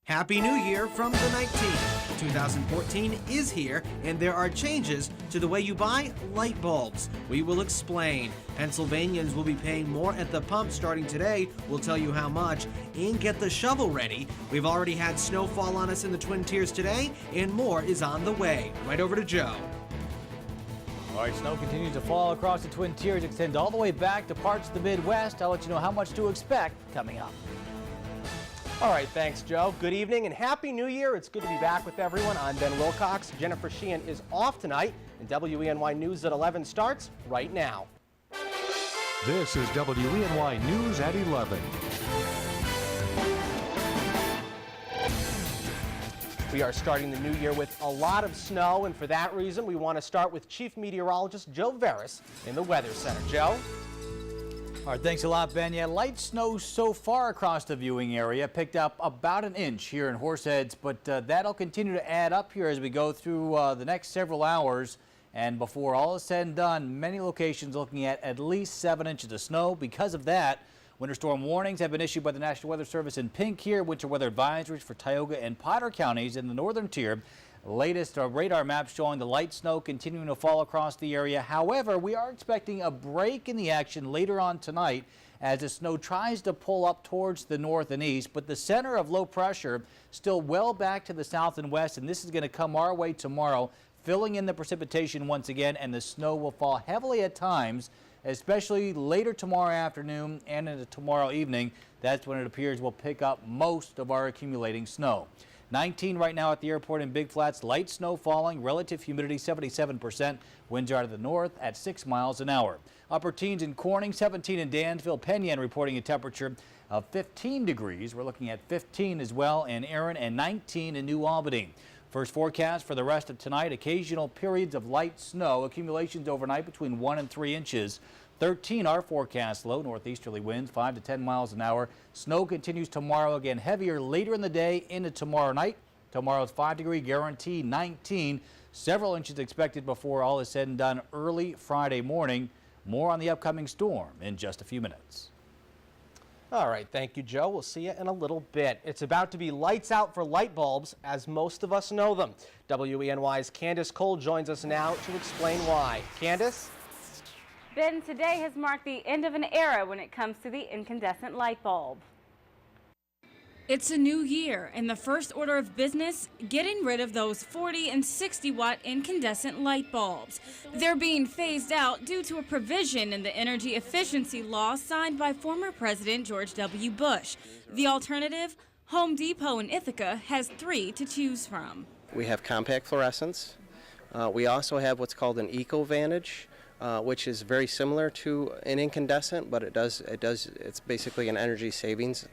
Happy New Year from the night team. 2014 is here, and there are changes to the way you buy light bulbs. We will explain. Pennsylvanians will be paying more at the pump starting today. We'll tell you how much. And get the shovel ready. We've already had snowfall on us in the Twin Tiers today, and more is on the way. Right over to Joe. All right, snow continues to fall across the Twin Tiers, extends all the way back to parts of the Midwest. I'll let you know how much to expect coming up. All right, thanks, Joe. Good evening and Happy New Year. It's good to be back with everyone. I'm Ben Wilcox. Jennifer Sheehan is off tonight, and WENY News at 11 starts right now. This is WENY News at 11. We are starting the new year with a lot of snow, and for that reason, we want to start with Chief Meteorologist Joe Veras in the Weather Center. Joe? All right, thanks a lot, Ben. Yeah, light snow so far across the viewing area, picked up about an inch here in Horseheads, but that'll continue to add up here as we go through the next several hours. And before all is said and done, many locations looking at least 7 inches of snow. Because of that, winter storm warnings have been issued by the National Weather Service in pink here. Winter weather advisories for Tioga and Potter counties in the northern tier. Latest radar map showing the light snow continuing to fall across the area. However, we are expecting a break in the action later on tonight as the snow tries to pull up towards the north and east, but the center of low pressure still well back to the south and west, and this is going to come our way tomorrow, filling in the precipitation once again, and the snow will fall heavily at times, especially later tomorrow afternoon and into tomorrow evening. That's when it appears we'll pick up most of our accumulating snow. 19 right now at the airport in Big Flats, light snow falling, relative humidity 77%, winds are out of the north at 6 miles an hour. Upper teens in Corning, 17 in Danville, Penn reporting a temperature of 15 degrees. We're looking at 15 as well in Erin and 19 in New Albany. First forecast for the rest of tonight, occasional periods of light snow, accumulations overnight between 1 and 3 inches. 13 our forecast low, northeasterly winds 5 to 10 miles an hour. Snow continues tomorrow, again heavier later in the day into tomorrow night. Tomorrow's 5-degree guarantee, 19. Several inches expected before all is said and done early Friday morning. More on the upcoming storm in just a few minutes. All right, thank you, Joe. We'll see you in a little bit. It's about to be lights out for light bulbs, as most of us know them. WENY's Candace Cole joins us now to explain why. Candace? Ben, today has marked the end of an era when it comes to the incandescent light bulb. It's a new year, and the first order of business, getting rid of those 40 and 60 watt incandescent light bulbs. They're being phased out due to a provision in the energy efficiency law signed by former President George W. Bush. The alternative, Home Depot in Ithaca has 3 to choose from. We have compact fluorescents. We also have what's called an EcoVantage, which is very similar to an incandescent, but it's basically an energy savings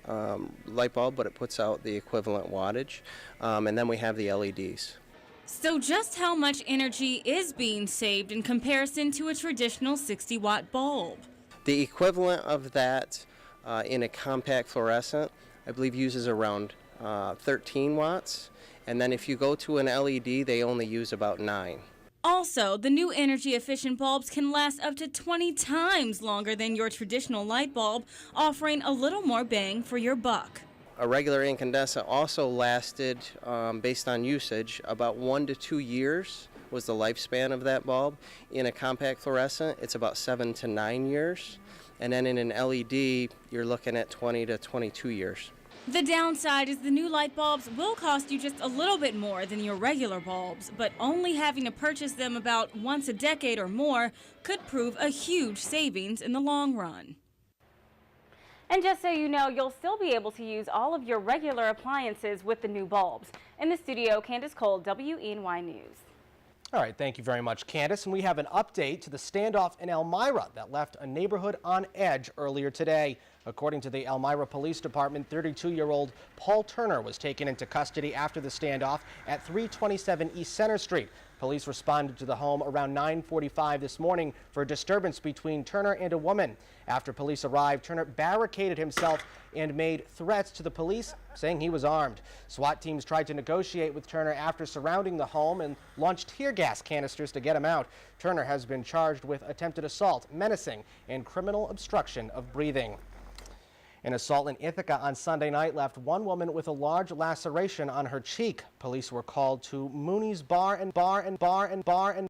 light bulb, but it puts out the equivalent wattage. And then we have the LEDs. So just how much energy is being saved in comparison to a traditional 60 watt bulb? The equivalent of that in a compact fluorescent, I believe, uses around 13 watts. And then if you go to an LED, they only use about 9. Also, the new energy-efficient bulbs can last up to 20 times longer than your traditional light bulb, offering a little more bang for your buck. A regular incandescent also lasted, based on usage, about 1 to 2 years was the lifespan of that bulb. In a compact fluorescent, it's about 7 to 9 years. And then in an LED, you're looking at 20 to 22 years. The downside is the new light bulbs will cost you just a little bit more than your regular bulbs, but only having to purchase them about once a decade or more could prove a huge savings in the long run. And just so you know, you'll still be able to use all of your regular appliances with the new bulbs. In the studio, Candace Cole, WENY News. All right, thank you very much, Candace. And we have an update to the standoff in Elmira that left a neighborhood on edge earlier today. According to the Elmira Police Department, 32-year-old Paul Turner was taken into custody after the standoff at 327 East Center Street. Police responded to the home around 9:45 this morning for a disturbance between Turner and a woman. After police arrived, Turner barricaded himself and made threats to the police, saying he was armed. SWAT teams tried to negotiate with Turner after surrounding the home and launched tear gas canisters to get him out. Turner has been charged with attempted assault, menacing, and criminal obstruction of breathing. An assault in Ithaca on Sunday night left one woman with a large laceration on her cheek. Police were called to Mooney's Bar and